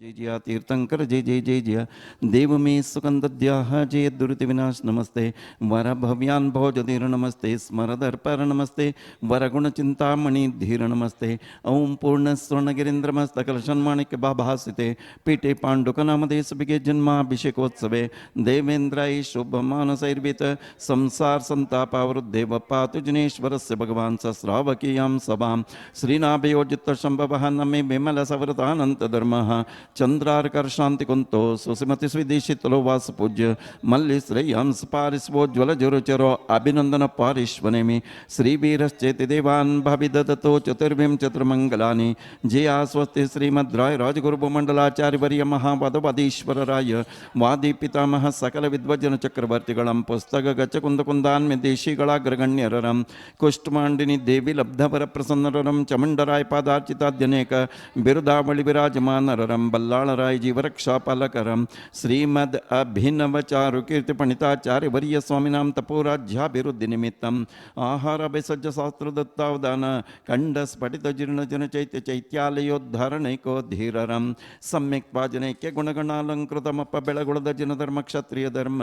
जय जया तीर्थंकर जय जय जय जया देव में सुगंध्याः जय दुरित विनाश नमस्ते वर भव्यान भोजधीर नमस्ते स्मरदर्पर नमस्ते वरगुण चिंतामणि धीर नमस्ते ओं पूर्ण स्वर्णगिरीन्द्रमस्तकलशन्माणिक्य भाभासिते पीठे पाण्डुक नामदेश विगे जन्माभिषेकोत्सवे देवेन्द्राय शुभमानसैर्वित संसार संतापावरुद्धेव पातु जिनेश्वरस्य भगवान् सस्रावकीयां सभां श्रीनाभयोजित शंभवः नमे विमल सवृतानंत धर्मः चंद्रार्कर शांति कुंतो सुसिमति स्विदेशितलो वास पूज्य मल्ली श्रेय हंस पारिस्वोज्वल जुरुचरो अभिनंदन पारिश्वनेमि श्रीवीरश्चेति देवान् भावि ददतो चतुर्विं चतुर्मंगलानि जया स्वस्ति श्रीमद्राय राजगुरुभूमंडलाचार्य वर्य महावादवादीश्वर राय वादी पितामह सकल विद्वजन चक्रवर्तिगळं पुस्तक गच कुंद कुंदान्य देशीगळाग्रगण्यररं कुष्ठमांडिनी देवी लब्धवर प्रसन्नररं चमंडराय पादार्चिताद्यनेक बिरुदावळि विराजमानररं बल्लाळराय जीवरक्षापालकरं श्रीमद अभिनवचारु कीर्ति पणिताचार्य वर्य स्वामिनां तपोराज्याभिवृद्धि निमित्तम् आहार अभिसज्ज शास्त्र दत्तावदान खंड स्फटित जीर्ण जन चैत्य चैत्यालयोद्धारणैको धीररं सम्यक् वाजनैक्य गुणगणालंकृतमप्प बेळगुळद जनधर्म क्षत्रिय धर्म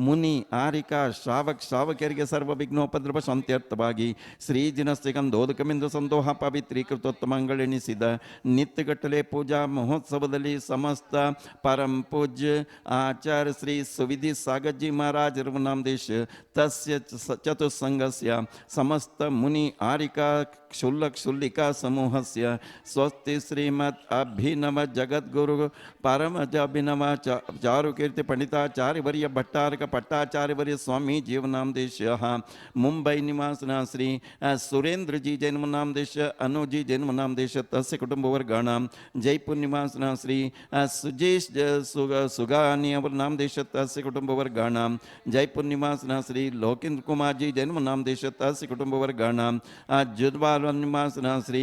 मुनि आरिका श्रावक श्रावकರಿಗೆ ಸರ್ವ ವಿಘ್ನೋಪದ್ರವ ಶಾಂತ್ಯರ್ಥವಾಗಿ ಶ್ರೀಜಿನಸ್ತಿಗಂಧೋದಕಮಿಂದು ಸಂದೋಹ ಪವಿತ್ರೀಕೃತೋತ್ತಮಂಗಳೆನಿಸಿದ ನಿತ್ಯಗಟ್ಟಲೆ ಪೂಜಾ ಮಹೋತ್ಸವದಲ್ಲಿ ಸಮಸ್ತ परम पूज्य आचार्य श्री सुविधि सागर जी महाराज रघुनामदेश तस्य चतुस्संगस्य समस्त मुनि आरिका क्षुल्लक क्षुल्लिका समूहस्य स्वस्ति श्रीमद् अभिनव जगद्गुरु परम अभिनव चारु कीर्ति पंडिताचार्य वर्य भट्टारक पट्टाचार्य वर्य स्वामी जीवनामदेश मुंबई निवासना श्री सुरेंद्र जी जन्मनामदेश अनुजी जन्मनामदेश तस्य कुटुंबवर्गाणां जयपुर निवासना श्री सुजेश सुगानी अवर नामदेश तस्य कुटुंबवर्गाणां जयपुर निवासना श्री लोकेन्द्र कुमार जी जन्मनामदेश तस्य कुटुंबवर्गाणां जुद्वार निवासना श्री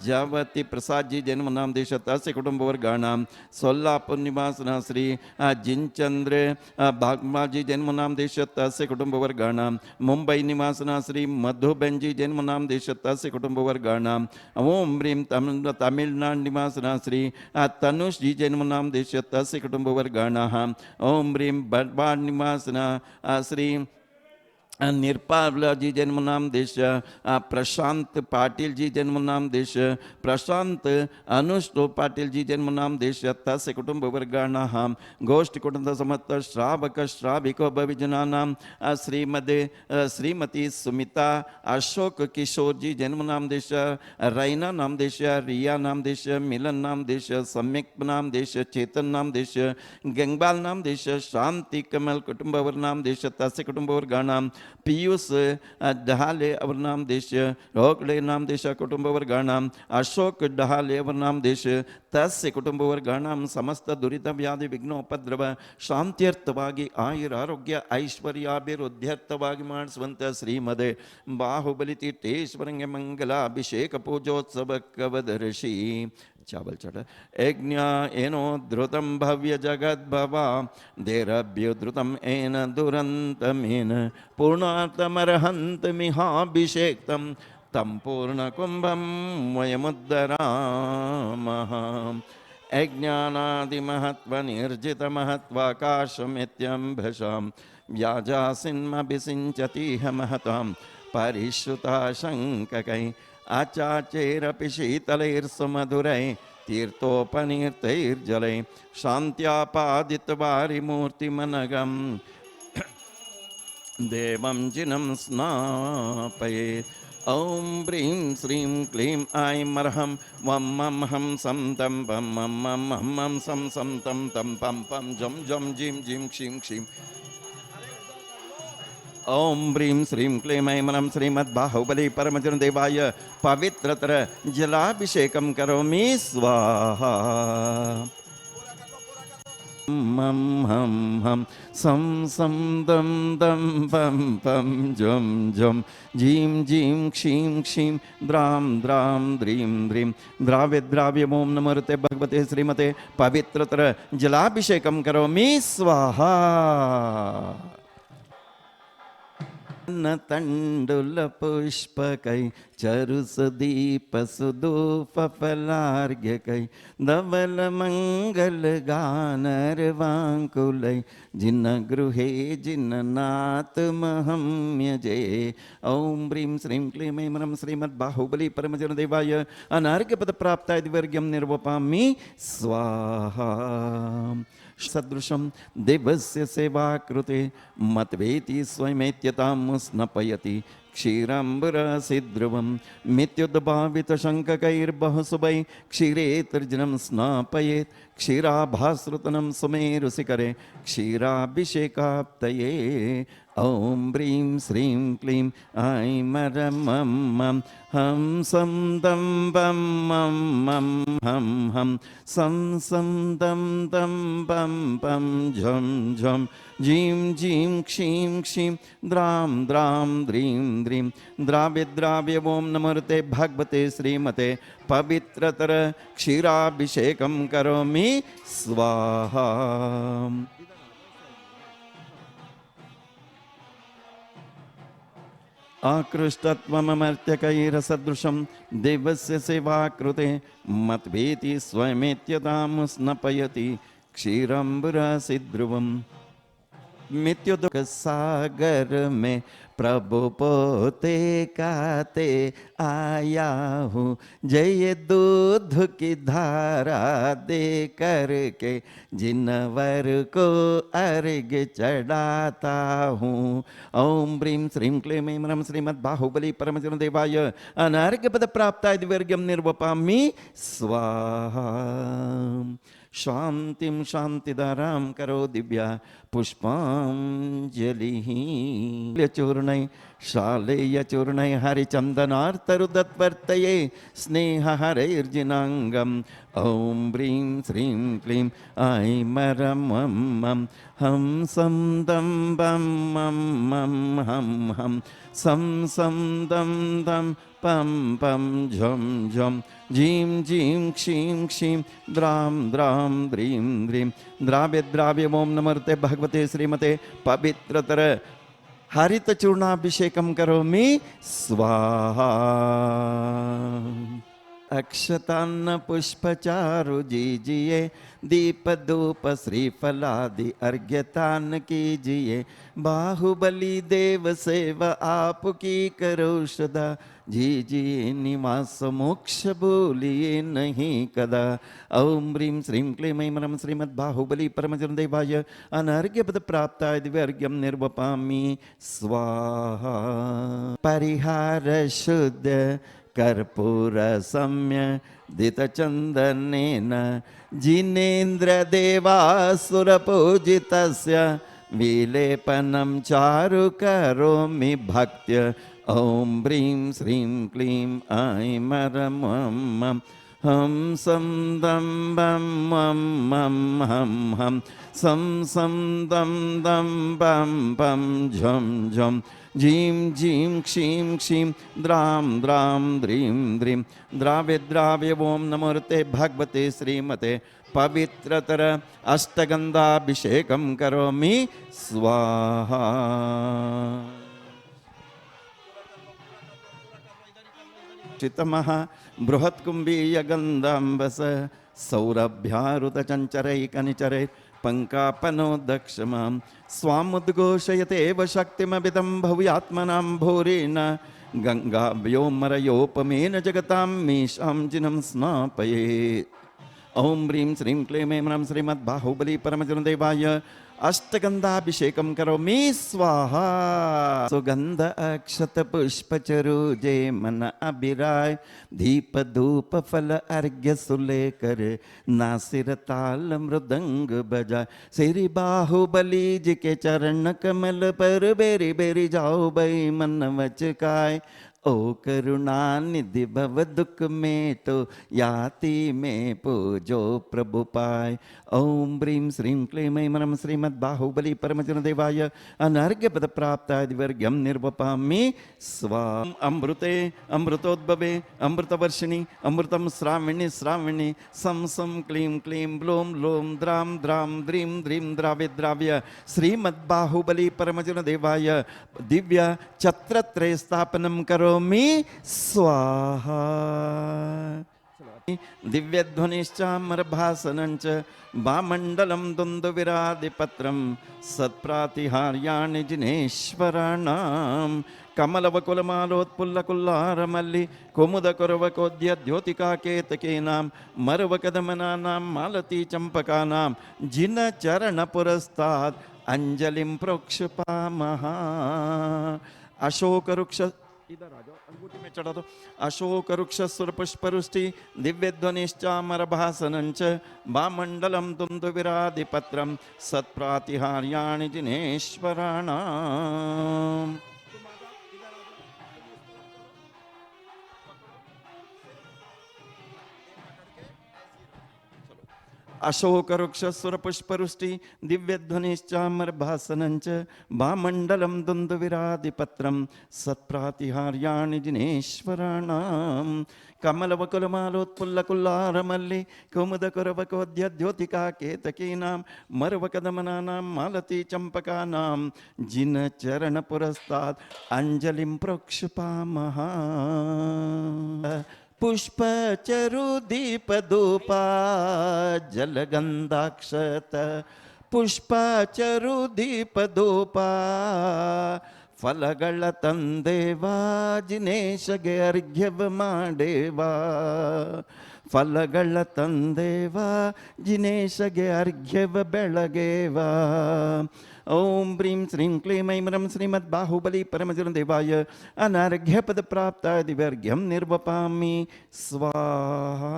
जावती प्रसाद जी जन्मनामदेश तस्य कुटुंबवर्गाणां सोलापुर निवासना श्री जिनचंद्र भागमा जी जन्मनामदेश तस्य कुटुंबवर्गाणां मुंबई निवासना श्री मधुबेन जी जन्मनामदेश तस्य कुटुंबवर्गाणां ओं ह्रीं तमिळनाडु निवासना श्री तनुष जी जन्मनामदेश तस्य कुटुंबवर्गाणाः ओं ह्रीं बर्बाड निवासना श्री निर्पाल जी जन्मनाम देश प्रशांत पाटिल जी जन्मनाम देश प्रशांत अनुष्टो पाटिल जी जन्मनाम देश तस्य कुटुंबवर्गाणाः गोष्ठ कुटुंब समस्त श्रावक श्राविको भविजनानां श्रीमदे श्रीमती सुमिता अशोक किशोर जी जन्मनाम देश रैना नाम देश रिया नाम देश मिलन नाम देश सम्यक नाम देश चेतन नाम देश गंगबाल नाम देश शांति कमल कुटुंबवर नाम देश तस्य कुटुंबवर्गाणां पीयूष डहाले अवर नाम देश रोकड़े नाम देश कुटुंबवर्गाणां अशोक डहाले अवर नाम देश तस्य कुटुंबवर्गाणां समस्त दुरित व्याधि विघ्नोपद्रव ಶಾಂತ್ಯರ್ಥವಾಗಿ ಆಯುರ ಆರೋಗ್ಯ ಐಶ್ವರ್ಯಾಭಿವೃದ್ಧ್ಯರ್ಥವಾಗಿ ಮಾಡಿಸುವಂಥ ಶ್ರೀಮದೆ ಬಾಹುಬಲಿ ತೀರ್ಥೇಶ್ವರಂಗೆ ಮಂಗಲಾಭಿಷೇಕ ಪೂಜೋತ್ಸವಕ್ಕವದರ್ಶಿ चावल चढ़ यज्ञ एनो द्रुतं भव्य जगद्भवा देरभ्युद्रुतं एन दुरन्तमेन पूर्णार्थमर्हन्तमिहाभिषेक्तं तं पूर्णकुम्भं वयमुद्धरामः यज्ञानादिमहत्त्वनिर्जितमहत्त्वाकाशमित्यम्भसां व्याजासिन्मभिषिञ्चतीह महतां परिश्रुता शङ्ककै आचाचैरपि शीतलैर्सुमधुरै तीर्थोपनीर्तैर्जलै शान्त्यापादितवारिमूर्तिमनगं देवं जिनं स्नापयेत् ॐ ह्रीं श्रीं क्लीं ऐं अर्हं वं मं हं सं तं पं मं मं हं मं सं सं तं तं पं पं जं जं जीं जीं क्षीं क्षीं ओं ह्रीं श्रीं क्लीं ऐं मनं श्रीमद्बाहुबली परमजनदेवाय पवित्रतर जलाभिषेकं करोमि स्वाहा मं हं हं सं सं दं दं पं पं जं जं जीं जीं क्षीं क्षीं द्रां द्रां द्रीं द्रीं द्राव्य द्राव्यमों नमोते भगवते श्रीमते पवित्रतर जलाभिषेकं करोमि स्वाहा तंडुल पुष्पकै चरुसदीप सुदूप फलार्घ्य कै धवल मंगल गानर वांकुलै जिन गृहे जिन्नाथ महम्यजे। ओम ह्रीं श्रीं क्लीं ऐं ह्रं श्रीमद्बाहुबली परमजनदेवाय अनार्घ्यपद प्राप्ताय दिवर्ग्यं निर्वपामि स्वाहा। सदृशं देवस्य सेवा कृते मत्वेति स्वयमेत्यतां स्नपयति क्षीराम्बरसिद्ध्रुवं मित्युद्भावितशङ्ककैर्बहुशुभै क्षीरे तर्जनं स्नापयेत् क्षीराभासृतनं सुमेरुशिखरे क्षीराभिषेकाप्तये। ॐ ह्रीं श्रीं क्लीं ऐं मं हं सं दं बं मं हं हं सं दं दं बं बं झं झं जीं जीं क्षीं क्षीं द्रां द्रां द्रीं द्रीं द्राव्य ॐ नमोते भगवते श्रीमते पवित्रतर क्षीराभिषेकं करोमि स्वाहा। आकृष्टत्वममर्त्यकैरसदृशं देवस्य सेवा कृते मत्वेति स्वयमेत्यतां स्नपयति क्षीराम्बरसिद्ध्रुवं मृत्युदुःख सागर में प्रभु पोते काते आया हूँ जय दूध की धारा दे करके जिनवर को अर्घ चढ़ाता हूँ। ओम ह्रीं श्रीं क्लीं ऐं ह्रं श्रीमद्बाहुबली परमजनदेवाय अनार्घ्यपद प्राप्ताय दिवर्ग्यं निर्वपामि स्वाहा। शांतिं शांतिदारां करो दिव्या पुष्पांजलिः चूर्णै शालेयचूर्णै हरिचन्दनार्तरुदत्वर्तये स्नेहहरैर्जिनाङ्गम्। ॐ ह्रीं श्रीं क्लीं ऐं ह्रं हं सं दं बं मं हं हं सं दं दं पं पं झं झं जीं जीं क्षीं क्षीं द्रां द्रां द्रीं द्रीं द्राव्य ॐ नमोते भगवते श्रीमते पवित्रतर हरित चूर्णाभिषेकं करोमि स्वाहा। अक्षतान्न पुष्पचारु जीजिए दीप धूप श्रीफलादि अर्घ्यतान कीजिए बाहुबली देव सेवा आपकी करो सदा जीजिए निवास मोक्ष भूलिए नहीं कदा। ओम ह्रीं श्रीं क्लीं ऐं ह्रं श्रीमद्बाहुबली परमजनदेवाय अनर्घ्यपद प्राप्ताय दिव्यर्घ्यं निर्वपामि स्वाहा। परिहार शुद्ध कर्पूर सम्य दितचन्दनेन जिनेन्द्रदेवासुरपूजितस्य विलेपनं चारु करोमि भक्त्य। ॐ ह्रीं श्रीं क्लीं ऐं ह्रं हं सं दं बं मं हं हं सं दं दं बं बं झं झं जीं जीं क्षीं क्षीं द्रां द्रां द्रीं द्रीं द्राव्य ॐ नमोते भगवते श्रीमते पवित्रतर अष्टगंधाभिषेकं करोमि स्वाहा। चितमः बृहत्कुम्भीयगन्धाम्बस सौरभ्यारुतचञ्चरैकनिचरैः पंकापनो दक्षमां स्वामुद्घोषयतेव शक्तिमभिदं भव्यात्मनां भूरेण गंगाव्योमरयोपमेन जगतां मीशां जिनं स्नापयेत्। ओम ह्रीं श्रीं क्लीं ऐं ह्रं श्रीमद्बाहुबली परमजनदेवाय अष्टगंधाभिषेकं करोमि स्वाहा। सुगंध अक्षत पुष्प चरुजे मन अभिराय दीप धूप फल अर्घ्य सुलेकर नासिर ताल मृदंग बजाय श्री बाहुबली जी के चरण कमल पर बेरी बेरी जाओ बई मन वचकाय। ओ करुणा निधि भव दुख में तो याति में पूजो प्रभु पाय। ओम ह्रीं श्रीं क्लीं ऐं ह्रं श्रीमद्बाहुबली परमजनदेवाय अनर्घ्यपद प्राप्ताय दिवर्ग्यं निर्वपामि स्वाहा। अमृते अमृतोद्भवे अमृतवर्षिणि अमृतं श्रावणि श्रावणि सं क्लीं क्लीं ब्लूं ब्लूं द्रां द्रां द्रीं द्रीं द्राव्य श्रीमद्बाहुबली परमजनदेवाय दिव्य छत्रत्रय स्थापनं करो करोमि स्वाहा। दिव्यध्वनिश्चामरभासनञ्च वामण्डलं दुन्दुविरादिपत्रं सत्प्रातिहार्याणि जिनेश्वराणां कमलवकुलमालोत्पुल्लकुल्लारमल्लि कुमुदकुरवकोद्य द्योतिकाकेतकीनां मरवकदमनानां मालती चम्पकानां जिनचरणपुरस्तात् अंजलिं प्रोक्षपामः। अशोकवृक्ष इधर आ जाओ, अंगूठी में चढ़ा दो। अशोकवृक्ष सुरपुष्परुष्टि दिव्यध्वनिश्चामरभासनञ्च वामण्डलं दुन्दुविरादिपत्रं सत्प्रातिहार्याणि जिनेश्वराणाम्। अशोकवृक्ष सुरपुष्परुष्टि दिव्यध्वनिश्चामरभासनञ्च वामण्डलं दुन्दुविरादिपत्रं सत्प्रातिहार्याणि जिनेश्वराणां कमलवकुलमालोत्पुल्लकुल्लारमल्लि कुमुदकुरवकोद्य द्योतिकाकेतकीनां मरवकदमनानां मालती चम्पकानां जिनचरणपुरस्तात् अंजलिं प्रोक्षपामः। पुष्पचरुदीपधूपा जलगन्धाक्षत पुष्पचरुदीपधूपा ಫಲಗಳ ತಂದೇವಾ ಜಿನೇಶಗೆ ಅರ್ಘ್ಯವ ಮಾಡೇವಾ ಫಲಗಳ ತಂದೇವಾ ಜಿನೇಶಗೆ ಅರ್ಘ್ಯವ ಬೆಳಗೇವಾ ಓಂ ಬ್ರೀಂ ಶ್ರೀಂ ಕ್ಲೀಂ ಐಂ ರಂ ಶ್ರೀಮದ್ಬಾಹುಬಲಿ ಪರಮಜನದೇವಾಯ ಅನರ್ಘ್ಯಪದಪ್ರಾಪ್ತಾಯ ದಿವ್ಯರ್ಘ್ಯಂ ನಿರ್ವಪಾಮಿ ಸ್ವಾಹಾ.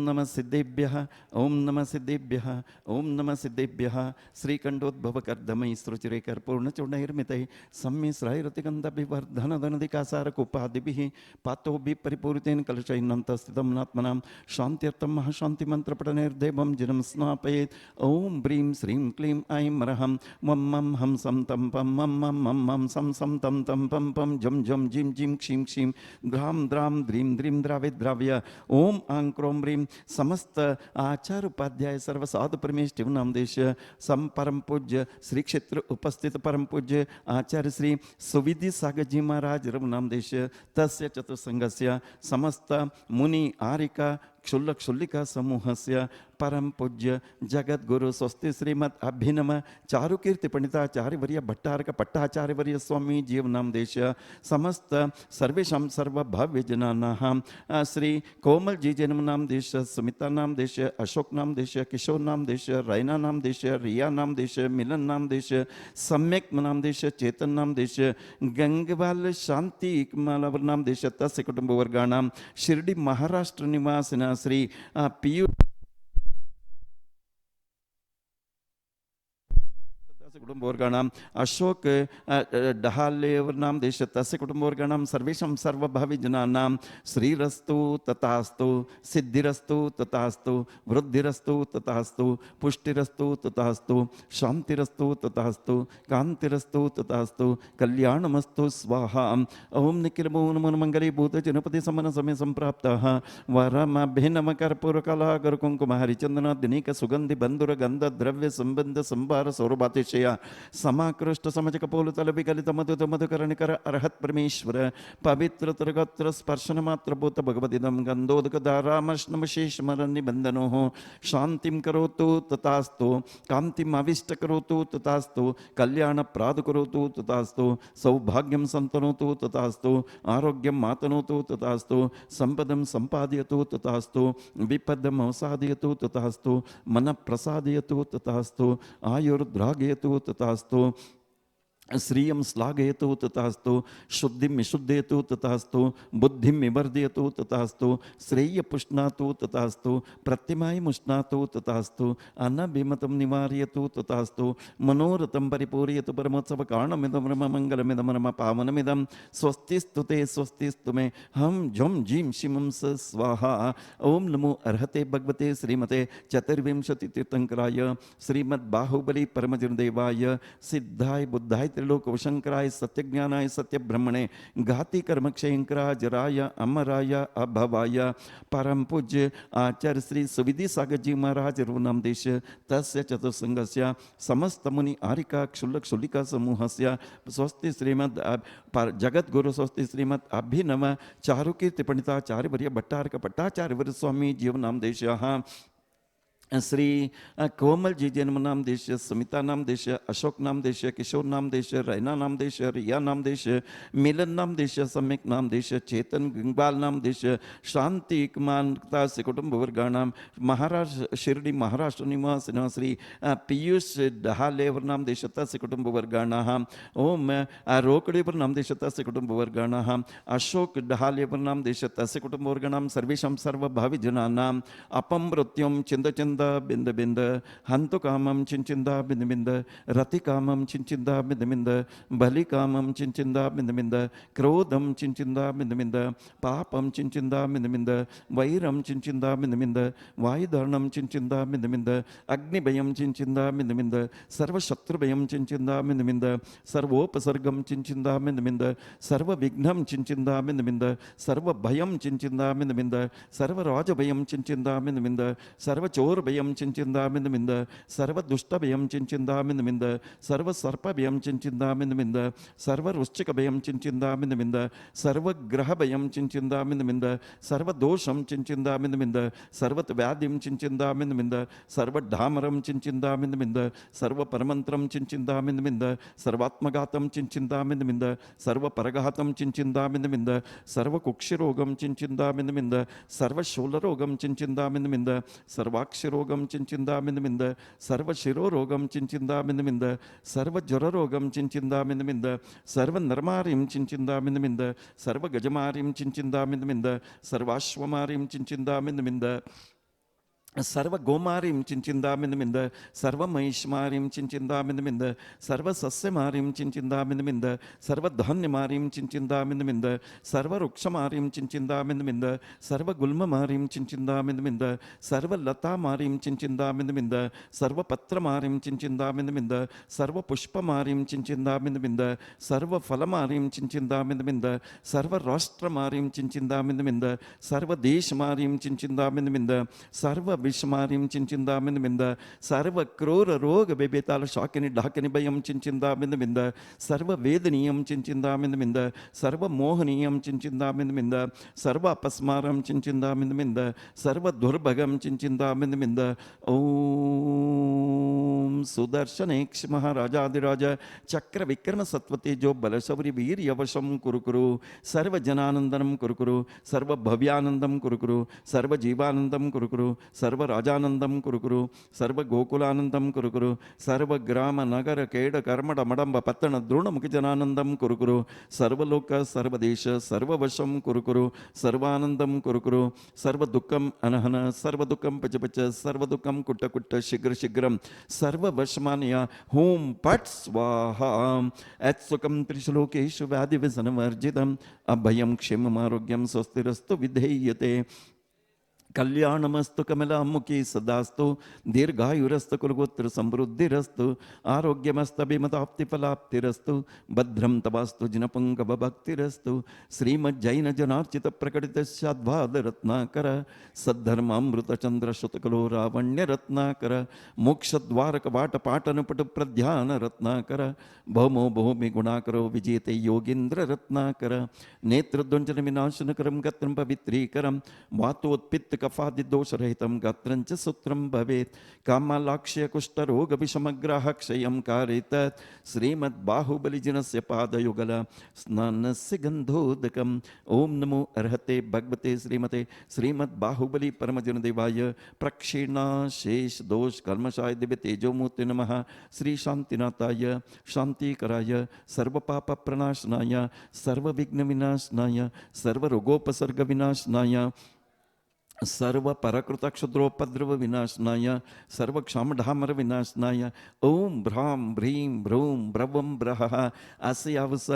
ನಮಃ ಸಿದ್ಧೇಭ್ಯಃ ಓಂ ನಮಃ ಸಿದ್ಧೇಭ್ಯಃ ಓಂ ನಮಃ ಸಿದ್ಧೇಭ್ಯಃ. ಶ್ರೀಕಂಠೋದ್ಭವಕರ್ಧಮೈ ಸ್ತುಚಿರೇಕರ್ಪೂರ್ಣಚೂರ್ಣೈರ್ಮಿತೈ सम्मिश्रायरतिगन्धभिवर्धनदनदिकासारकोपादिभिः पातोभिः परिपूरितेन कलशैर्नन्तस्थितं नात्मनां शान्त्यर्थं महाशान्तिमन्त्रपठनैर्देवं जिनं स्नापयेत्. ॐ ब्रीं श्रीं क्लीं ऐं रहं वं मं हं सं तं पं मं मं मं मं सं सं तं तं पं पं जं जं जिं जिं क्षीं क्षीं द्रां द्रां द्रीं द्रीं द्राव्य. ओम आं क्रों ह्रीं समस्त आचार उपाध्याय सर्व साधु परमेष्टिव नाम देश सम परम पूज्य श्री क्षेत्र उपस्थित परम पूज्य आचार्य श्री सुविधि सागर जी महाराज रघुनाम देश तस्य चतुसंघस्य समस्त मुनि आरिका क्षुल्लक क्षुल्लिका समूहस्य परम पूज्य जगत गुरु स्वस्ति श्रीमद अभिनव चारुकीर्ति पंडिताचार्यवर्य भट्टारक पट्टाचार्यवर्य स्वामी जीवनाम देश समस्त सर्वेशा सर्वभव्य जनानाः श्री कोमल जी जन्म नाम देश सुमिता नाम देश अशोक नाम देश किशोर नाम देश रैना नाम देश रिया नाम देश मिलन नाम देश सम्यक नाम देश चेतन नाम देश गंगवाल शांति नाम देश तस्य कुटुंब वर्गाणां शिरडी महाराष्ट्र निवासिना श्री पीयू कुटुंबवर्गाणां अशोक डहाले नाम देश तस्य कुटुंबवर्गाणां सर्वेषां सर्वभाविजनानां श्रीरस्तु तथास्तु सिद्धिरस्तु तथास्तु वृद्धिरस्तु तथास्तु पुष्टिरस्तु तथास्तु शांतिरस्तु तथास्तु कांतिरस्तु तथास्तु कल्याणमस्तु स्वाहा. ओम निखिल मंगली भूत जनपति समन समय संप्राप्तः वरमभिनवकर्पूरकला गुरुकुंकुम हरिचंदन दिनीक सुगंधि बंधुर गंध द्रव्य संबंध संभार सौरभातिशय समाकृष्ट समझ कपोल तल विकलित मधुत मधुकरणिकर अर्हत परमेश्वर पवित्र तरगत्र स्पर्शन मात्र भूत भगवदिदम गंधोदक धारामश्नमशेषमरण निबंधनो शांतिम करोतु तथास्तु कांतिम अविष्ट करोतु तथास्तु कल्याण प्राद करोतु तथास्तु सौभाग्यम संतनोतु तथास्तु आरोग्यम मातनोतु तथास्तु संपदम संपादयतु तथास्तु विपदम अवसादयतु तथास्तु मन प्रसादयतु तथास्तु आयुर्द्रागयतु तथास्तु श्रियं श्लाघयतु तथास्तु शुद्धिं विशुद्धयतु तथास्तु बुद्धिं विवर्धयतु तथास्तु श्रेय पुष्णातु तथास्तु प्रत्यमायमुष्णातु तथास्तु अनभिमतं निवारयतु तथास्तु मनोरथं परिपूरयतु परमोत्सव कारणमिदं रममङ्गलमिदं रमपावनमिदं स्वस्तिस्तुते स्वस्तिस्तुमे हम झुं झीं शिमं स स्वाहा. ओम नमो अर्हते भगवते श्रीमते चतुर्विंशति तीर्थंकराय श्रीमद्बाहुबली परमजनदेवाय सिद्धाय बुद्धाय त्रिलोकवशंकराय सत्यज्ञानाय सत्यब्रह्मणे घाति कर्मक्षयंकरा जराय अमराय अभवाय परम पूज्य आचार्य श्री सुविधि सागर जी महाराज रूनाम देश तस्य चतुसंगस्य समस्त मुनि आरिका क्षुल्लक क्षुलिका समूहस्य स्वस्ति श्रीमद जगत गुरु स्वस्ति श्रीमद अभिनव चारुकीर्ति पंडिताचार्य वर्य भट्टारक भट्टाचार्य वर्य स्वामी जीव नाम देश श्री कोमल जी जन्म नाम देश, समिता नाम देश, अशोक नाम देश, किशोर नाम देश, रैना नाम देश, रिया नाम देश, मिलन नाम देश, सम्यक नाम देश, चेतन गंगबाल नाम देश, शांति कुमारता से कुटुंब वर्गाणाम महाराष्ट्र शिरडी महाराष्ट्र निवासिना श्री पीयूष डहालेवर नाम देशता से कुटुंब वर्गाणाम ओम रोकड़ेवर नाम देशता से कुटुंब वर्गाणाम अशोक डहालेवर नाम देशता से कुटुंब वर्गाणाम सर्वेशम सर्वभावी जनानाम अपमृत्युम चिंद चिंद बिंद बिंद हंतु कामम चिंचिंदा बिंद बिंद रति कामम चिंचिंदा बिंद बिंद बलि कामम चिंचिंदा बिंद बिंद क्रोधम चिंचिंदा बिंद बिंद पापम चिंचिंदा बिंद बिंद वैरम चिंचिंदा बिंद बिंद वायुधरणम चिंचिंदा बिंद बिंद अग्निभयम चिंचिंदा बिंद बिंद सर्वशत्रुभयम चिंचिंदा बिंद बिंद सर्वोपसर्गम चिंचिंदा बिंद बिंद सर्व विघ्नम चिंचिंदा बिंद बिंद सर्व भयम चिंचिंदा बिंद बिंद सर्व राजभयम चिंचिंदा बिंद बिंद सर्व चोर भयम चिंचिंदा बिंद बिंद सर्व दुष्ट भयम चिंचिंदा बिंद बिंद सर्व सर्प भयम चिंचिंदा बिंद बिंद सर्व वृश्चिक भयम चिंचिंदा बिंद बिंद सर्व ग्रह भयम चिंचिंदा बिंद बिंद सर्व दोषम चिंचिंदा बिंद बिंद सर्वत व्याधिम चिंचिंदा बिंद बिंद सर्व ढामरम चिंचिंदा बिंद बिंद सर्व परमंत्रम चिंचिंदा बिंद बिंद सर्वात्मघातम चिंचिंदा बिंद बिंद सर्व परघातम चिंचिंदा बिंद बिंद सर्व कुक्षिरोगम चिंचिंदा बिंद बिंद सर्व शूलरोगम चिंचिंदा बिंद बिंद सर्वाक्षरोगम चिंचिंदा बिंद बिंद सर्व शिरोरोगम चिंचिंदा बिंद बिंद सर्व ज्वररोगम चिंचिंदा बिंद बिंद सर्व नरमारिम चिंचिंदा बिंद बिंद सर्व गजमारिम चिंचिंदा बिंद बिंद सर्वाश्वमारिम चिंचिंदा बिंद बिंद सर्व गोमारिम चिंचिंदा बिंद बिंद सर्व महिष्मारिम चिंचिंदा बिंद बिंद सर्व सस्यमारिम चिंचिंदा बिंद बिंद सर्व धान्यमारिम चिंचिंदा बिंद बिंद सर्व वृक्षमारिम चिंचिंदा बिंद बिंद सर्व गुल्ममारिम चिंचिंदा बिंद बिंद सर्व लतामारिम चिंचिंदा बिंद बिंद सर्व पत्रमारिम चिंचिंदा बिंद बिंद सर्व पुष्पमारिम चिंचिंदा बिंद बिंद सर्व फलमारिम चिंचिंदा बिंद बिंद सर्व राष्ट्रमारिम चिंचिंदा बिंद बिंद सर्व देशमारिम चिंचिंदा बिंद बिंद सर्व विषमारिम चिंचिंदा बिंद बिंद सर्व क्रूर रोग बेबेताल शाकिनी ढाकिनी भयम चिंचिंदा बिंद बिंद सर्व वेदनीयम चिंचिंदा बिंद बिंद सर्व मोहनीयम चिंचिंदा बिंद बिंद सर्व अपस्मारम चिंचिंदा बिंद बिंद सर्व दुर्भगम चिंचिंदा बिंद बिंद ओम सुदर्शनेक्ष महाराजाधिराज चक्र विक्रम सत्वते जो बलशौरी वीर यवशम कुरु कुरु सर्व जनानंदनम कुरु कुरु सर्व भव्यानंदम कुरु कुरु सर्व जीवानंदम कुरु कुरु सर्व राजानंदम कुरु कुरु सर्व गोकुलानंदम कुरु कुरु सर्व ग्राम नगर केड कर्मड मडंब पत्तन द्रोणमुख जनानंदम कुरु कुरु सर्वलोक सर्वदेश सर्ववशम कुरु कुरु सर्वानंदम कुरु कुरु सर्व दुःखम अनहन सर्व दुःखम पच पच सर्व दुःखम कुट्ट कुट्ट शीघ्र शीघ्रम सर्व वशमानया होम पट स्वाहा ऐत्सुकम त्रिश्लोकेषु व्याधि व्यसनवर्जितम अभयम क्षेमम आरोग्यम स्वस्तिरस्तु विधेयते कल्याणमस्तु कमलामुखी सदास्तु दीर्घायुरस्तु कुलगोत्र समृद्धिरस्तु आरोग्यमस्तभिमताप्तिफलाप्तिरस्तु भद्रं तवास्तु जिनपुङ्गवभक्तिरस्तु श्रीमज्जैन जनार्चित प्रकटित सद्वादरत्नाकर सद्धर्मामृतचन्द्रश्रुतकलो रावण्यरत्नाकर मोक्षद्वारकवाटपाटनपटु प्रध्यानरत्नाकर भौमो भौमि गुणाकरो विजेते योगीन्द्ररत्नाकर नेत्रद्वञ्जनविनाशनकरं गत्रं पवित्रीकरं वातोत्पित्त कफादिदोषरहितं गात्रञ्च सूत्रं भवेत् कामालाक्ष्य कुष्ठरोग विषमग्रह क्षयं कारयेत् श्रीमद्बाहुबलिजिनस्य पादयुगल स्नानस्य गन्धोदकम् ओम नमो अर्हते भगवते श्रीमते श्रीमद्बाहुबली परमजनदेवाय प्रक्षीणाशेष दोष कर्मशाय दिव्य तेजोमूर्ति नमः श्री शांतिनाथाय शांतिकराय सर्वपाप प्रणाशनाय सर्वविघ्न विनाशनाय सर्वरोगोपसर्ग विनाशनाय सर्व परकृत क्षुद्रोपद्रव विनाशनाय सर्व क्षामढामर विनाशनाय ओम भ्राम भ्रीं भ्रूम ब्रवम ब्रह। असे यावस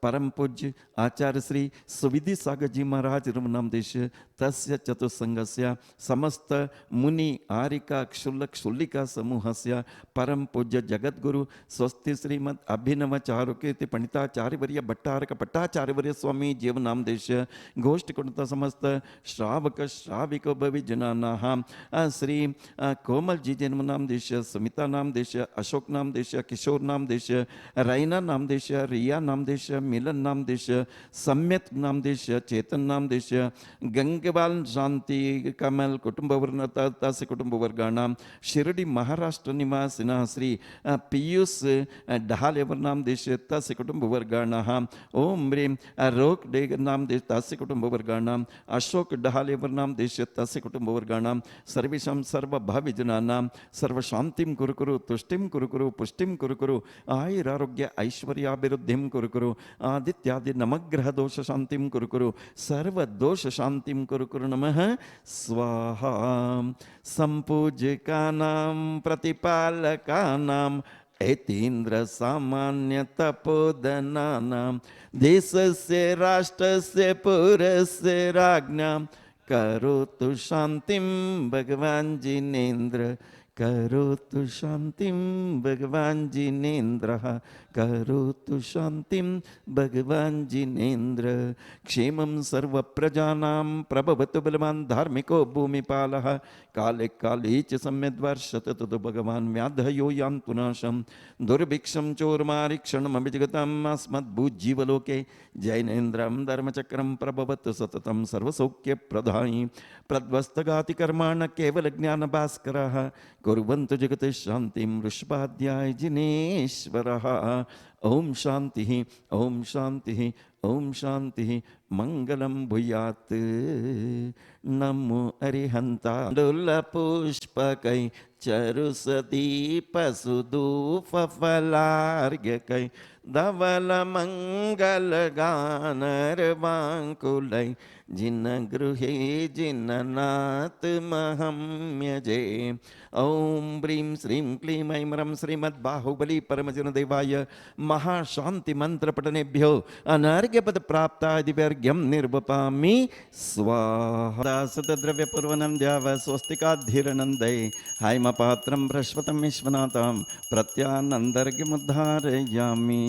परम पूज्य आचार्य श्री सुविधि सागर जी महाराज रमनाम देश तस्य चतुस्संगस्य समस्त मुनि आरिका क्षुल्लक क्षुल्लिका समूहस्य परम पूज्य जगद्गुरु स्वस्ति श्रीमद अभिनव चारुकीर्ति पंडिताचार्य वर्य भट्टारक भट्टाचार्य वर्य स्वामी जीवनाम देश गोष्ठ कुंडता समस्त श्रावक श्राविको भविजनानाः श्री कोमल जी जन्म नाम देश सुमिता नाम देश अशोक नाम देश किशोर नाम देश रैना नाम देश रिया नाम देश मिलन नाम देश सम्यक नाम देश चेतन नाम देश गंगेवाल शांति कमल कुटुंब वर्णता कुटुंब वर्गाणां शिरडी महाराष्ट्र निवासिनः श्री पीयूष ढालेवर नाम देश तस्य कुटुंब वर्गाणाः ओम ह्रीं रोक डेगर नाम देश तस्य कुटुंब वर्गाणां अशोक ढालेवर नाम देश तस्य कुटुंब वर्गाणां सर्वेषां सर्वभाविजनानां सर्वशान्तिं कुरु कुरु तुष्टिं कुरु कुरु पुष्टिं कुरु कुरु आयुरारोग्य ऐश्वर्याभिवृद्धिं कुरु कुरु आदित्यादि नवग्रह दोष शान्तिं कुरु कुरु सर्वदोष शान्तिं कुरु कुरु नमः स्वाहा। संपूज्यकानां प्रतिपालकानां ऐतीन्द्र सामान्य तपोधनानां देशस्य राष्ट्रस्य पुरस्य राज्ञां करोतु शान्तिं भगवान् जिनेन्द्र करोतु शान्तिं भगवान् जिनेन्द्रः करोतु शान्तिं भगवान् जिनेन्द्र क्षेमं सर्वप्रजानां प्रभवतु बलवान् धार्मिको भूमिपालः काले काले च सम्यद्वर्षत ततो भगवान् व्याधयो यान्तु नाशं दुर्भिक्षं चोरमारीक्षणमभिजगतम् अस्मद्भूजीवलोके जैनेन्द्रं धर्मचक्रं प्रभवतु सततं सर्वसौख्यप्रदायि प्रध्वस्तगातिकर्माण केवलज्ञानभास्करः कुर्वन्तु जगते शान्तिं वृषभाध्याय जिनेश्वरः। ओम शांति ओम शांति ओम शांति मंगलम भूयात्। नमो अरिहंता पुष्पकै चरुसदीप सुदूफ फलार्घ्यकै धवल मंगल गानर वांकुलै जिन गृहे जिननाथ महम्यजे। ओम ब्रीं श्रीं क्लीं ऐं रं श्रीमद्बाहुबली परमजन देवाय महाशांति मंत्र पठनेभ्यो अनर्घ्यपद प्राप्तादिवर्घ्यं निर्वपामि स्वाहा। सतद्रव्य पूर्वनं द्याव स्वस्तिकाधीरनंदे हायमपात्रं बृहस्पतं विश्वनाथं प्रत्यानंदर्घ्यमुद्धारयामि।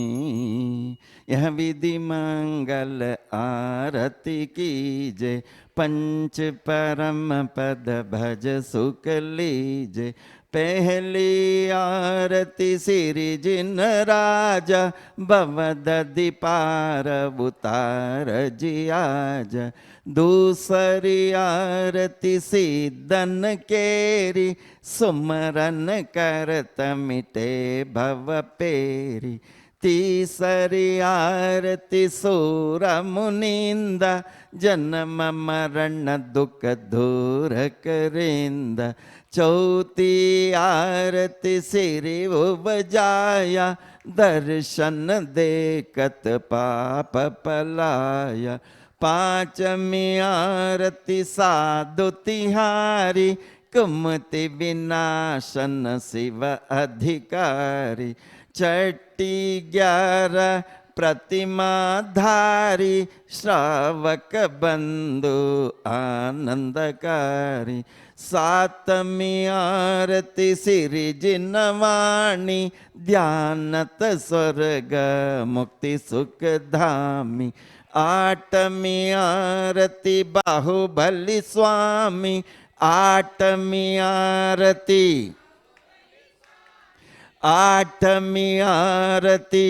यह विधि मंगल आरती की जय पंच परम पद भज सुख लीजे। पहली आरती सिरि जिन राजा भवदधि पार उतार जियाज। दूसरी आरती सिद्धन केरी सुमरन करत मिटे भव पेरी। तीसरी आरती सूर मुनिंदा जन्म मरण दुख दूर करेंदा। चौथी आरती सिरि उपजाया दर्शन देखत पाप पलाया। पांचमी आरती साधु तिहारी कुमति विनाशन शिव अधिकारी। छठी 11 प्रतिमाधारी श्रावक बंधु आनंदकारी। सातमी आरती सिरि जिनवाणी ध्यानत स्वर्ग मुक्ति सुख धामी। आठमी आरती बाहुबली स्वामी। आठमी आरती आठमी आरती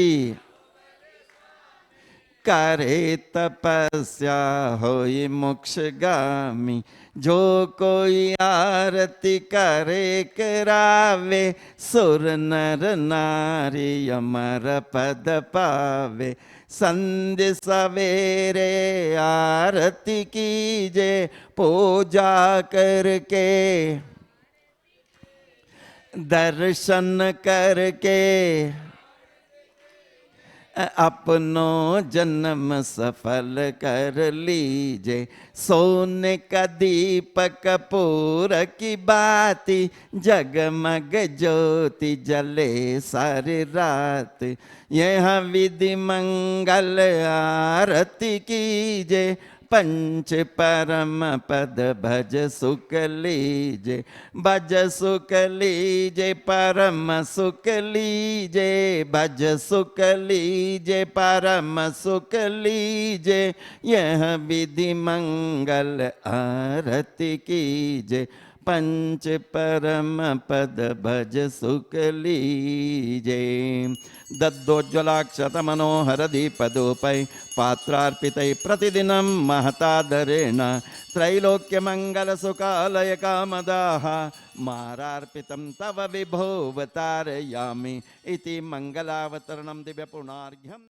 करे तपस्या होई मोक्षगामी। जो कोई आरती करे करावे सुर नर नारी अमर पद पावे। संध्या सवेरे आरती कीजे पूजा करके दर्शन करके अपनो जन्म सफल कर लीजे, सोने का दीपक कपूर की बाती, जगमग ज्योति जले सारी रात। यह विधि मंगल आरती कीजे, पंच परम पद भज सुख लीजे, भज सुख लीजे परम सुख लीजे, भज सुख लीजे परम सुख लीजे। यह विधि मंगल आरती कीजे, पंच परम पद भज सुख लीजे। दद्दोज्ज्वलाक्षत मनोहर दीपदूपै पात्रार्पितै प्रतिदिनं महतादरेण, त्रैलोक्यमङ्गल सुखालय कामदाः मारार्पितं तव विभो अवतारयामि इति मङ्गलावतरणं दिव्यपुणार्घ्यम्।